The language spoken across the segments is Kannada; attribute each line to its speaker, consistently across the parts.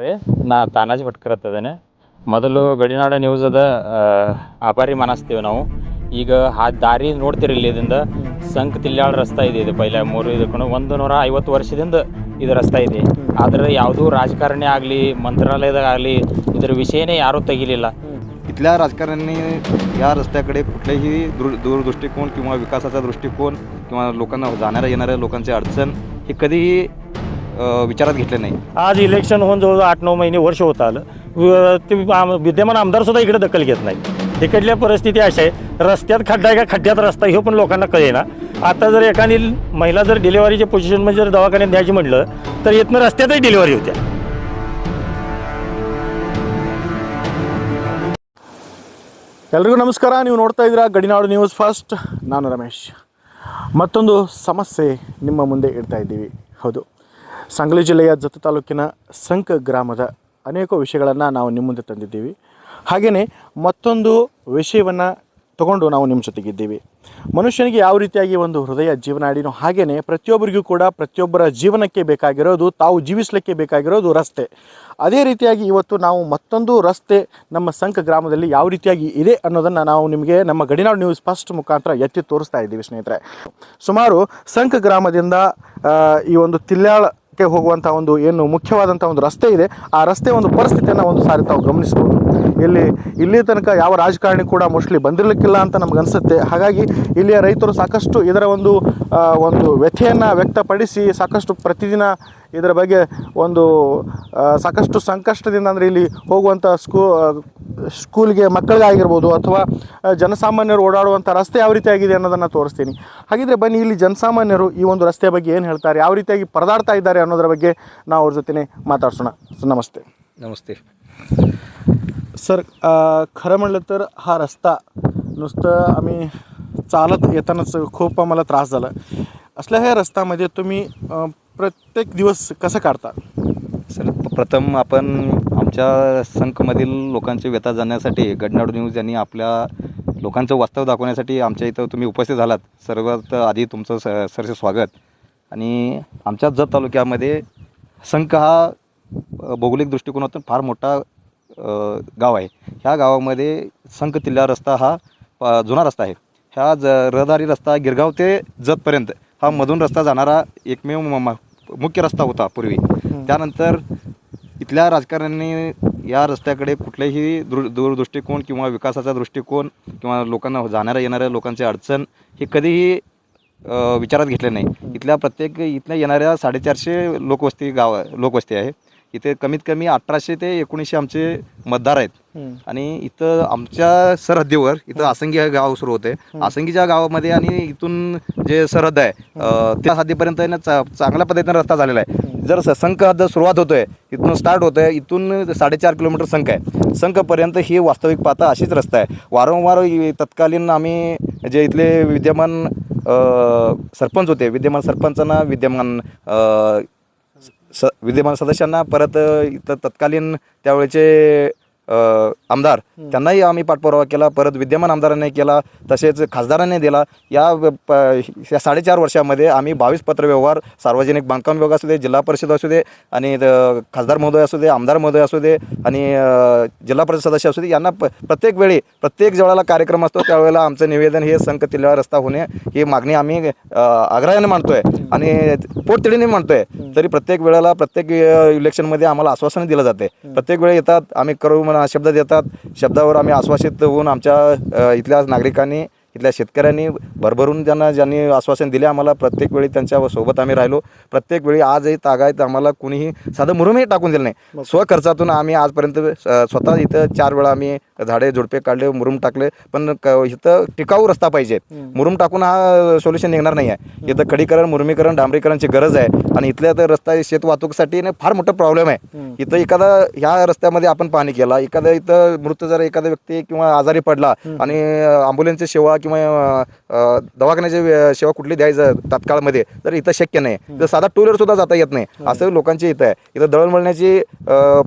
Speaker 1: ರೀ ನಾ ತಾನಾಜಿ ಭಟ್ಕರ್ ಇದ್ದೇನೆ. ಮೊದಲು ಗಡಿನಾಡ ನ್ಯೂಸ್ ಅದ ಆಭಾರಿ ಮಾನಿಸ್ತೀವಿ ನಾವು. ಈಗ ಆ ದಾರಿ ನೋಡ್ತೀರಿ ಇಲ್ಲಿದಿಂದ ಸಂಕ್ ತಿಲ್ಯಾಳ ರಸ್ತೆ ಇದೆ. ಇದು ಪೈಲ 3 ಇದಕ್ಕೆ 150 ವರ್ಷದಿಂದ ಇದು ರಸ್ತೆ ಇದೆ. ಆದರೆ ಯಾವುದೂ राजकारणी ಆಗಲಿ मंत्रालयाದಾಗ ಆಗली ಇದರ विषयನೇ ಯಾರೂ ತೆಗಿಲಿಲ್ಲ.
Speaker 2: इथल्या राजकारण्यांनी या रस्त्याकडे कुठलेही दूरदृष्टिकोन किंवा विकासाचा दृष्टिकोन किंवा लोकांना जाणाऱ्या येणाऱ्या लोकांची अडचण हे कधीही विचारात घेतले नाही.
Speaker 3: आज इलेक्शन होऊन जवळ 8-9 महिने वर्ष होत आलं. ते विद्यमान आमदारसुद्धा इकडे दखल घेत नाही. इकडल्या परिस्थिती अशा आहे, रस्त्यात खड्डा आहे का खड्ड्यात रस्ता हे पण लोकांना कळेना. आता जर एखादी महिला जर डिलिव्हरीच्या पोझिशनमध्ये जर दवाखान्यात न्यायची म्हटलं तर इथनं रस्त्यातही डिलिव्हरी होत्या.
Speaker 4: ಎಲ್ರಿಗೂ ನಮಸ್ಕಾರ. ನೀವು ನೋಡ್ತಾ ಇದ್ದೀರಾ ಗಡಿನಾಡು ನ್ಯೂಸ್ ಫಸ್ಟ್. ನಾನು ರಮೇಶ್. ಮತ್ತೊಂದು ಸಮಸ್ಯೆ ನಿಮ್ಮ ಮುಂದೆ ಇಡ್ತಾ ಇದ್ದೀವಿ. ಹೌದು, ಸಂಗಲಿ ಜಿಲ್ಲೆಯ ಜತ್ತ ತಾಲೂಕಿನ ಸಂಕ ಗ್ರಾಮದ ಅನೇಕ ವಿಷಯಗಳನ್ನು ನಾವು ನಿಮ್ಮ ಮುಂದೆ ತಂದಿದ್ದೀವಿ. ಹಾಗೆಯೇ ಮತ್ತೊಂದು ವಿಷಯವನ್ನು ತಗೊಂಡು ನಾವು ನಿಮ್ಮ ಜೊತೆಗಿದ್ದೀವಿ. ಮನುಷ್ಯನಿಗೆ ಯಾವ ರೀತಿಯಾಗಿ ಒಂದು ಹೃದಯ ಜೀವನಾಡಿನೋ ಹಾಗೆಯೇ ಪ್ರತಿಯೊಬ್ಬರಿಗೂ ಕೂಡ ಪ್ರತಿಯೊಬ್ಬರ ಜೀವನಕ್ಕೆ ಬೇಕಾಗಿರೋದು, ತಾವು ಜೀವಿಸಲಿಕ್ಕೆ ಬೇಕಾಗಿರೋದು ರಸ್ತೆ. ಅದೇ ರೀತಿಯಾಗಿ ಇವತ್ತು ನಾವು ಮತ್ತೊಂದು ರಸ್ತೆ ನಮ್ಮ ಸಂಕ ಗ್ರಾಮದಲ್ಲಿ ಯಾವ ರೀತಿಯಾಗಿ ಇದೆ ಅನ್ನೋದನ್ನು ನಾವು ನಿಮಗೆ ನಮ್ಮ ಗಡಿನಾಡು ನ್ಯೂಸ್ ಫಸ್ಟ್ ಮುಖಾಂತರ ಎತ್ತಿ ತೋರಿಸ್ತಾ ಇದ್ದೀವಿ ಸ್ನೇಹಿತರೆ. ಸುಮಾರು ಸಂಕ ಗ್ರಾಮದಿಂದ ಈ ಒಂದು ತಿಲ್ಯಾಳಕ್ಕೆ ಹೋಗುವಂಥ ಒಂದು ಏನು ಮುಖ್ಯವಾದಂಥ ಒಂದು ರಸ್ತೆ ಇದೆ, ಆ ರಸ್ತೆ ಒಂದು ಪರಿಸ್ಥಿತಿಯನ್ನು ಒಂದು ಸಾರಿ ತಾವು ಗಮನಿಸ್ಬೋದು. ಇಲ್ಲಿ ತನಕ ಯಾವ ರಾಜಕಾರಣಿ ಕೂಡ ಮೋಸ್ಟ್ಲಿ ಬಂದಿರಲಿಕ್ಕಿಲ್ಲ ಅಂತ ನಮ್ಗೆ ಅನಿಸುತ್ತೆ. ಹಾಗಾಗಿ ಇಲ್ಲಿಯ ರೈತರು ಸಾಕಷ್ಟು ಇದರ ಒಂದು ವ್ಯಥೆಯನ್ನು ವ್ಯಕ್ತಪಡಿಸಿ ಸಾಕಷ್ಟು ಪ್ರತಿದಿನ ಇದರ ಬಗ್ಗೆ ಒಂದು ಸಾಕಷ್ಟು ಸಂಕಷ್ಟದಿಂದ, ಅಂದರೆ ಇಲ್ಲಿ ಹೋಗುವಂಥ ಸ್ಕೂಲ್ಗೆ ಮಕ್ಕಳಿಗಾಗಿರ್ಬೋದು ಅಥವಾ ಜನಸಾಮಾನ್ಯರು ಓಡಾಡುವಂಥ ರಸ್ತೆ ಯಾವ ರೀತಿಯಾಗಿದೆ ಅನ್ನೋದನ್ನು ತೋರಿಸ್ತೀನಿ. ಹಾಗಿದ್ರೆ ಬನ್ನಿ, ಇಲ್ಲಿ ಜನಸಾಮಾನ್ಯರು ಈ ಒಂದು ರಸ್ತೆ ಬಗ್ಗೆ ಏನು ಹೇಳ್ತಾರೆ, ಯಾವ ರೀತಿಯಾಗಿ ಪರದಾಡ್ತಾ ಇದ್ದಾರೆ ಅನ್ನೋದ್ರ ಬಗ್ಗೆ ನಾವು ಅವ್ರ ಜೊತೆ माताडसोना. नमस्ते.
Speaker 2: नमस्ते
Speaker 4: सर. खरं म्हणलं तर हा रस्ता नुसतं आम्ही चालत येतानाच खूप आम्हाला त्रास झाला. असल्या ह्या रस्त्यामध्ये तुम्ही प्रत्येक दिवस कसं काढता?
Speaker 2: सर, प्रथम आपण आमच्या संकमधील लोकांची व्यथा जाणण्यासाठी गडिनाडू न्यूज यांनी आपल्या लोकांचं वास्तव दाखवण्यासाठी आमच्या इथं तुम्ही उपस्थित झालात. सर्वात आधी तुमचं सरसे स्वागत. आणि आमच्या जत तालुक्यामध्ये संक हा भौगोलिक दृष्टिकोनातून फार मोठा गाव आहे. ह्या गावामध्ये संक तिल्ला रस्ता हा जुना रस्ता आहे. ह्या रहदारी रस्ता गिरगाव ते जतपर्यंत हा मधून रस्ता जाणारा एकमेव मुख्य रस्ता होता पूर्वी. त्यानंतर इथल्या राजकारण्यांनी या रस्त्याकडे कुठलेही दूरदृष्टिकोन किंवा विकासाचा दृष्टिकोन किंवा लोकांना जाणाऱ्या येणाऱ्या लोकांची अडचण हे कधीही विचारात घेतले नाही. इथल्या येणाऱ्या 450 लोकवस्ती आहे. इथे कमीत कमी 1800 ते 1900 आमचे मतदार आहेत. आणि इथं आमच्या सरहद्दीवर इथं आसंगी हे गाव सुरू होते. आसंगीच्या गावामध्ये आणि इथून जे सरहद्द आहे त्या हद्दीपर्यंत चांगल्या पद्धतीने रस्ता झालेला आहे. जर संक हद्द सुरुवात होतोय इथून स्टार्ट होतोय, इथून 4.5 किलोमीटर संक आहे. संकपर्यंत ही वास्तविक पाहता अशीच रस्ता आहे. वारंवार तत्कालीन आम्ही जे इथले विद्यमान सरपंच होते, विद्यमान सरपंचांना विद्यमान सदस्यांना, परत इथं तत्कालीन त्यावेळेचे आमदार त्यांनाही आम्ही पाठपुरावा केला. परत विद्यमान आमदारांनी केला, तसेच खासदारांनी दिला. या 4.5 वर्षामध्ये आम्ही 22 पत्रव्यवहार, सार्वजनिक बांधकाम विभाग असू दे, जिल्हा परिषद असू दे, आणि खासदार महोदय असू दे, आमदार महोदय असू दे, आणि जिल्हा परिषद सदस्य असू दे, यांना प्रत्येक वेळेला कार्यक्रम असतो त्यावेळेला आमचं निवेदन हे संक तिल्ला रस्ता होणे ही मागणी आम्ही आग्रहाने मांडतोय आणि पोटतिडीने मांडतोय. तरी प्रत्येक वेळेला प्रत्येक इलेक्शनमध्ये आम्हाला आश्वासन दिलं जाते. प्रत्येक वेळी येतात, आम्ही करू म्हणून शब्द देतात. शब्दावर आम्ही आश्वासित होऊन आमच्या इथल्या नागरिकांनी, इथल्या शेतकऱ्यांनी भरभरून ज्यांनी आश्वासन दिले आम्हाला, प्रत्येक वेळी त्यांच्या सोबत आम्ही राहिलो. प्रत्येक वेळी आजही तागायत आम्हाला कुणीही साधं मुरुमही टाकून दिलं नाही. स्वखर्चातून आम्ही आजपर्यंत स्वतः इथं 4 वेळा आम्ही झाडे झुडपे काढले, मुरुम टाकले. पण इथं टिकाऊ रस्ता पाहिजे. मुरुम टाकून हा सोल्युशन निघणार नाही आहे. इथं खडीकरण, मुरमीकरण, डांबरीकरणची गरज आहे. आणि इथल्या तर रस्ता शेत वाहतुकीसाठी फार मोठा प्रॉब्लेम आहे. इथं एखादा ह्या रस्त्यामध्ये आपण पाहणी केला, इथं मृत जर एखादा व्यक्ती किंवा आजारी पडला आणि ॲम्ब्युलन्सची सेवा किंवा दवाखान्याची सेवा कुठली द्यायचं तात्काळमध्ये तर इथं शक्य नाही. तर साधा टू व्हीलरसुद्धा जाता येत नाही असं लोकांची इथं आहे. इथं दळणवळणाची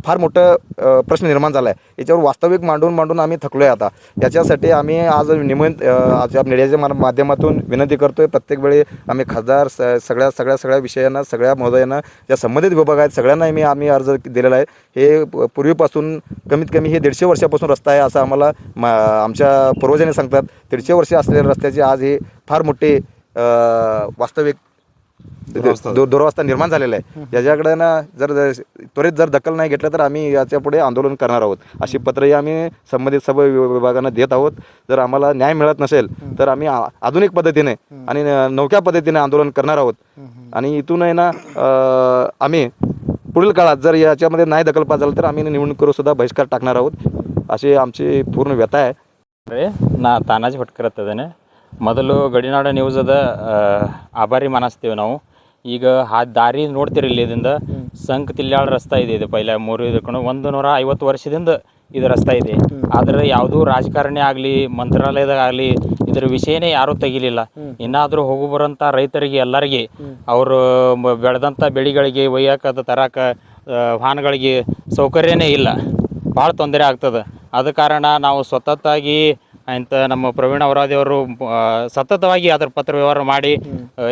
Speaker 2: फार मोठं प्रश्न निर्माण झाला आहे. याच्यावर वास्तविक मांडून आम्ही थकलो आहे. आता याच्यासाठी आम्ही आज आज मीडियाच्या माध्यमातून विनंती करतोय. प्रत्येक वेळी आम्ही खासदार सगळ्या विषयांना सगळ्या महोदयांना ज्या संबंधित विभाग आहेत सगळ्यांना आम्ही अर्ज दिलेला आहे. हे पूर्वीपासून कमीत कमी हे 150 वर्षापासून रस्ता आहे असं आम्हाला आमच्या पूर्वजांनी सांगतात. 150 वर्ष असलेल्या रस्त्याची आज ही फार मोठी वास्तविक दुरवस्था निर्माण झालेला आहे. याच्याकडे ना त्वरित दखल नाही घेतलं तर आम्ही याच्या पुढे आंदोलन करणार आहोत. अशी पत्रही आम्ही संबंधित सर्व विभागांना देत आहोत. जर आम्हाला न्याय मिळत नसेल तर आम्ही आधुनिक पद्धतीने आणि नवख्या पद्धतीने आंदोलन करणार आहोत. आणि इथून आहे ना आम्ही पुढील काळात जर याच्यामध्ये नाही दखलपात झालं तर आम्ही निवडणुकीवर सुद्धा बहिष्कार टाकणार आहोत. अशी आमची पूर्ण व्यथा आहे.
Speaker 1: ನಾ ತಾನಾಜಿ ಭಟ್ಕರ್ ಇದ್ದೇನೆ. ಮೊದಲು ಗಡಿನಾಡ ನ್ಯೂಸದ ಆಭಾರಿ ಮಾನಿಸ್ತೀವಿ ನಾವು. ಈಗ ಆ ದಾರಿ ನೋಡ್ತೀರಿ ಇಲ್ಲಿಂದ ಸಂಕ್ ತಿಲ್ಯಾಳ ರಸ್ತಾ ಇದೆ. ಇದು ಪೈಲ 3 ಇದಕ್ಕೊಂಡು 150 ವರ್ಷದಿಂದ ಇದು ರಸ್ತಾ ಇದೆ. ಆದರೆ ಯಾವುದೂ ರಾಜಕಾರಣಿ ಆಗಲಿ ಮಂತ್ರಾಲಯದಾಗಲಿ ಇದರ ವಿಷಯನೇ ಯಾರೂ ತೆಗಿಲಿಲ್ಲ. ಇನ್ನಾದರೂ ಹೋಗು ಬರೋಂಥ ರೈತರಿಗೆ ಎಲ್ಲರಿಗೆ ಅವರು ಬೆಳೆದಂಥ ಬೆಳೆಗಳಿಗೆ ಒಯ್ಯಕ್ಕೆ ತರಕ್ಕೆ ವಾಹನಗಳಿಗೆ ಸೌಕರ್ಯನೇ ಇಲ್ಲ. ಭಾಳ ತೊಂದರೆ ಆಗ್ತದೆ. ಆದ ಕಾರಣ ನಾವು ಸತತವಾಗಿ ಅಂತ ನಮ್ಮ ಪ್ರವೀಣ್ ಅವರಾದಿಯವರು ಸತತವಾಗಿ ಅದರ ಪತ್ರ ವ್ಯವಹಾರ ಮಾಡಿ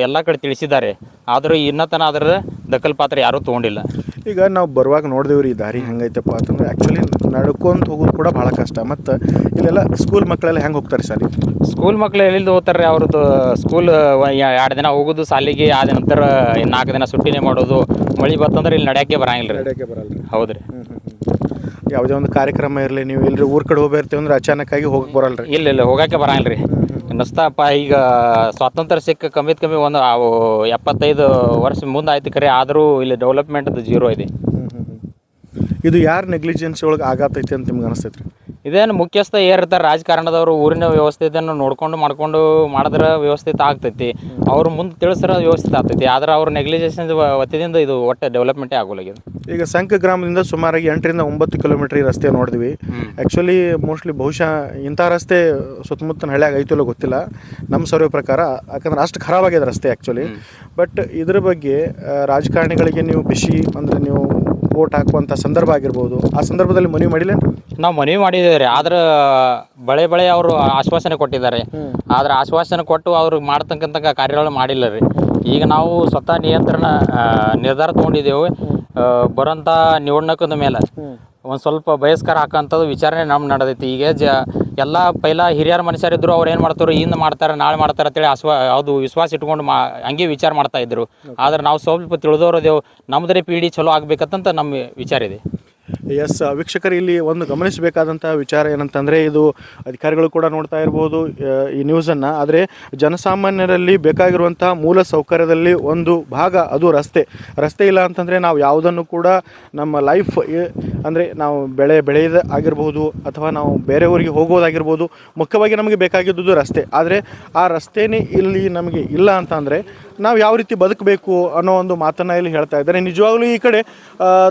Speaker 1: ಎಲ್ಲ ಕಡೆ ತಿಳಿಸಿದ್ದಾರೆ. ಆದರೂ ಇನ್ನತನ ಅದರ ದಖಲ್ ಪಾತ್ರ ಯಾರೂ ತೊಗೊಂಡಿಲ್ಲ.
Speaker 4: ಈಗ ನಾವು ಬರುವಾಗ ನೋಡಿದೇವ್ರಿ ಈ ದಾರಿ ಹೆಂಗೈತಪ್ಪ ಅಂತಂದ್ರೆ ಆ್ಯಕ್ಚುಲಿ ನಡ್ಕೊಂತ ಹೋಗೋದು ಕೂಡ ಭಾಳ ಕಷ್ಟ. ಮತ್ತು ಇಲ್ಲೆಲ್ಲ ಸ್ಕೂಲ್ ಮಕ್ಕಳೆಲ್ಲ ಹೆಂಗೆ ಹೋಗ್ತಾರೆ ಶಾಲೆ?
Speaker 1: ಸ್ಕೂಲ್ ಮಕ್ಕಳು ಎಲ್ಲಿಂದ ಹೋಗ್ತಾರೆ? ಅವ್ರದ್ದು ಸ್ಕೂಲ್ 2 ದಿನ ಹೋಗೋದು ಶಾಲೆಗೆ, ಆದ ನಂತರ 4 ದಿನ ಸುಟ್ಟಿನೇ ಮಾಡೋದು. ಮಳೆ ಬರ್ತಂದ್ರೆ ಇಲ್ಲಿ ನಡೆಯೋಕ್ಕೆ ಬರಂಗಿಲ್ಲ ರೀ. ಹೌದು ರೀ.
Speaker 4: ಯಾವುದೇ ಒಂದು ಕಾರ್ಯಕ್ರಮ ಇರಲಿ, ನೀವು ಎಲ್ಲರೂ ಊರ ಕಡೆ ಹೋಗಿರ್ತೀವಿ ಅಂದ್ರೆ ಅಚಾನಕ್ಕಾಗಿ ಹೋಗಕ್ಕೆ ಬರಲ್ಲ ರೀ.
Speaker 1: ಇಲ್ಲ ಹೋಗೋಕ್ಕೆ ಬರಂಗಿಲ್ಲ ರೀ. ನಸ್ತಪ್ಪ ಈಗ ಸ್ವಾತಂತ್ರ್ಯ ಸಿಕ್ಕ ಕಮ್ಮಿತ್ ಕಮ್ಮಿ ಒಂದು 75 ವರ್ಷ ಮುಂದೆ ಆಯ್ತು ಖರೆ, ಆದರೂ ಇಲ್ಲಿ ಡೆವಲಪ್ಮೆಂಟ್ದು ಜೀರೋ ಇದೆ.
Speaker 4: ಇದು ಯಾರು ನೆಗ್ಲಿಜೆನ್ಸಿ ಒಳಗೆ ಆಗತೈತಿ ಅಂತ ನಿಮ್ಗೆ ಅನಿಸ್ತೈತೆ ರೀ?
Speaker 1: ಇದೇನು ಮುಖ್ಯಸ್ಥ ಏರಿರ್ತಾರೆ ರಾಜಕಾರಣದವರು, ಊರಿನ ವ್ಯವಸ್ಥೆಯನ್ನು ಮಾಡ್ಕೊಂಡು ಮಾಡಿದ್ರೆ ವ್ಯವಸ್ಥಿತ ಆಗ್ತೈತಿ. ಅವ್ರು ಮುಂದೆ ತಿಳಿಸಿದ್ರೆ ವ್ಯವಸ್ಥಿತ ಆಗ್ತೈತಿ. ಆದ್ರೆ ಅವ್ರ ನೆಗ್ಲಿಜೆನ್ಸ್ ಒತ್ತಿದಿಂದ ಇದು ಒಟ್ಟು ಡೆವಲಪ್ಮೆಂಟೇ ಆಗೋಲಾಗಿದೆ.
Speaker 4: ಈಗ ಸಂಕ ಗ್ರಾಮದಿಂದ ಸುಮಾರಾಗಿ 8 ರಿಂದ 9 ಕಿಲೋಮೀಟರ್ ಈ ರಸ್ತೆ ನೋಡಿದ್ವಿ. ಆ್ಯಕ್ಚುಲಿ ಮೋಸ್ಟ್ಲಿ ಬಹುಶಃ ಇಂಥ ರಸ್ತೆ ಸುತ್ತಮುತ್ತಲ ಹಳ್ಳಿಯಾಗ ಐತಿಲ್ಲ ಗೊತ್ತಿಲ್ಲ ನಮ್ಮ ಸರ್ವೆ ಪ್ರಕಾರ, ಯಾಕಂದ್ರೆ ಅಷ್ಟು ಖರಾಬಾಗಿದೆ ರಸ್ತೆ ಆ್ಯಕ್ಚುಲಿ. ಬಟ್ ಇದ್ರ ಬಗ್ಗೆ ರಾಜಕಾರಣಿಗಳಿಗೆ ನೀವು ಬಿಸಿ ಅಂದರೆ ನೀವು ವೋಟ್ ಹಾಕುವಂಥ ಸಂದರ್ಭ ಆಗಿರ್ಬೋದು, ಆ ಸಂದರ್ಭದಲ್ಲಿ ಮನವಿ ಮಾಡಿಲ್ಲ?
Speaker 1: ನಾವು ಮನವಿ ಮಾಡಿದ್ದೇವೆ ರೀ. ಆದ್ರೆ ಬಳೆ ಅವರು ಆಶ್ವಾಸನೆ ಕೊಟ್ಟಿದ್ದಾರೆ. ಆದ್ರೆ ಆಶ್ವಾಸನೆ ಕೊಟ್ಟು ಅವ್ರಿಗೆ ಮಾಡ್ತಕ್ಕಂಥ ಕಾರ್ಯಗಳು ಮಾಡಿಲ್ಲ ರೀ. ಈಗ ನಾವು ಸ್ವತಃ ನಿರ್ಧಾರ ತೊಗೊಂಡಿದ್ದೇವೆ. ಬರೋಂಥ ನಿವಡ್ಣಕದ ಮೇಲೆ ಒಂದು ಸ್ವಲ್ಪ ಬಹಿಷ್ಕಾರ ಹಾಕೋಂಥದ್ದು ವಿಚಾರಣೆ ನಮ್ಮ ನಡೆದೈತಿ. ಈಗ ಎಲ್ಲ ಪೈಲ ಹಿರಿಯರ ಮನುಷ್ಯರಿದ್ದರು, ಅವ್ರು ಏನು ಮಾಡ್ತಾರೆ, ಇಂದು ಮಾಡ್ತಾರೆ ನಾಳೆ ಮಾಡ್ತಾರೆ ಅಂತೇಳಿ ಅದು ವಿಶ್ವಾಸ ಇಟ್ಕೊಂಡು ಹಂಗೆ ವಿಚಾರ ಮಾಡ್ತಾಯಿದ್ರು. ಆದ್ರೆ ನಾವು ಸ್ವಲ್ಪ ತಿಳಿದವ್ರದೇವು, ನಮ್ಮದ್ರೆ ಪೀಳಿ ಚಲೋ ಆಗ್ಬೇಕಂತ ನಮ್ಮ ವಿಚಾರ ಇದೆ.
Speaker 4: ಎಸ್ ವೀಕ್ಷಕರು, ಇಲ್ಲಿ ಒಂದು ಗಮನಿಸಬೇಕಾದಂಥ ವಿಚಾರ ಏನಂತಂದರೆ, ಇದು ಅಧಿಕಾರಿಗಳು ಕೂಡ ನೋಡ್ತಾ ಇರ್ಬೋದು ಈ ನ್ಯೂಸನ್ನು. ಆದರೆ ಜನಸಾಮಾನ್ಯರಲ್ಲಿ ಬೇಕಾಗಿರುವಂಥ ಮೂಲ ಸೌಕರ್ಯದಲ್ಲಿ ಒಂದು ಭಾಗ ಅದು ರಸ್ತೆ ಇಲ್ಲ ಅಂತಂದರೆ ನಾವು ಯಾವುದನ್ನು ಕೂಡ ನಮ್ಮ ಲೈಫ್ ಅಂದರೆ ನಾವು ಬೆಳೆಯೋದು ಆಗಿರ್ಬೋದು ಅಥವಾ ನಾವು ಬೇರೆ ಊರಿಗೆ ಹೋಗೋದಾಗಿರ್ಬೋದು, ಮುಖ್ಯವಾಗಿ ನಮಗೆ ಬೇಕಾಗಿದ್ದು ರಸ್ತೆ. ಆದರೆ ಆ ರಸ್ತೆನೇ ಇಲ್ಲಿ ನಮಗೆ ಇಲ್ಲ ಅಂತಂದರೆ ನಾವು ಯಾವ ರೀತಿ ಬದುಕಬೇಕು ಅನ್ನೋ ಒಂದು ಮಾತನ್ನು ಇಲ್ಲಿ ಹೇಳ್ತಾ ಇದ್ದಾರೆ. ನಿಜವಾಗ್ಲೂ ಈ ಕಡೆ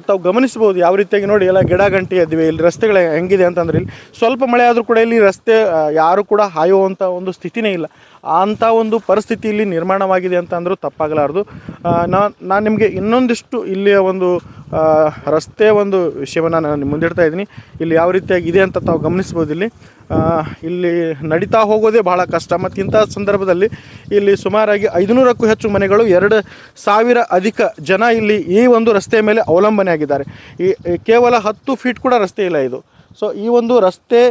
Speaker 4: ತಾವು ಗಮನಿಸ್ಬೋದು ಯಾವ ರೀತಿಯಾಗಿ ನೋಡಿ ಎಲ್ಲ ಗಿಡ ಗಂಟಿ ಇದ್ವಿ. ಇಲ್ಲಿ ರಸ್ತೆಗಳು ಹೆಂಗಿದೆ ಅಂತಂದ್ರೆ ಇಲ್ಲಿ ಸ್ವಲ್ಪ ಮಳೆ ಆದರೂ ಕೂಡ ಇಲ್ಲಿ ರಸ್ತೆ ಯಾರು ಕೂಡ ಹಾಯುವಂಥ ಒಂದು ಸ್ಥಿತಿನೇ ಇಲ್ಲ. ಅಂಥ ಒಂದು ಪರಿಸ್ಥಿತಿ ಇಲ್ಲಿ ನಿರ್ಮಾಣವಾಗಿದೆ ಅಂತ ಅಂದರೂ ತಪ್ಪಾಗಲಾರ್ದು. ನಾನು ನಿಮಗೆ ಇನ್ನೊಂದಿಷ್ಟು ಇಲ್ಲಿಯ ಒಂದು ರಸ್ತೆ ಒಂದು ವಿಷಯವನ್ನು ನಾನು ಮುಂದಿಡ್ತಾ ಇದ್ದೀನಿ. ಇಲ್ಲಿ ಯಾವ ರೀತಿಯಾಗಿ ಇದೆ ಅಂತ ತಾವು ಗಮನಿಸ್ಬೋದು. ಇಲ್ಲಿ ನಡೀತಾ ಹೋಗೋದೇ ಭಾಳ ಕಷ್ಟ. ಮತ್ತು ಇಂಥ ಸಂದರ್ಭದಲ್ಲಿ ಇಲ್ಲಿ ಸುಮಾರಾಗಿ 500ಕ್ಕೂ ಹೆಚ್ಚು ಮನೆಗಳು, 2000 ಅಧಿಕ ಜನ ಇಲ್ಲಿ ಈ ಒಂದು ರಸ್ತೆಯ ಮೇಲೆ ಅವಲಂಬನೆ ಆಗಿದ್ದಾರೆ. ಈ ಕೇವಲ 10 ಫೀಟ್ ಕೂಡ ರಸ್ತೆ ಇಲ್ಲ ಇದು. ಸೊ ಈ ಒಂದು ರಸ್ತೆ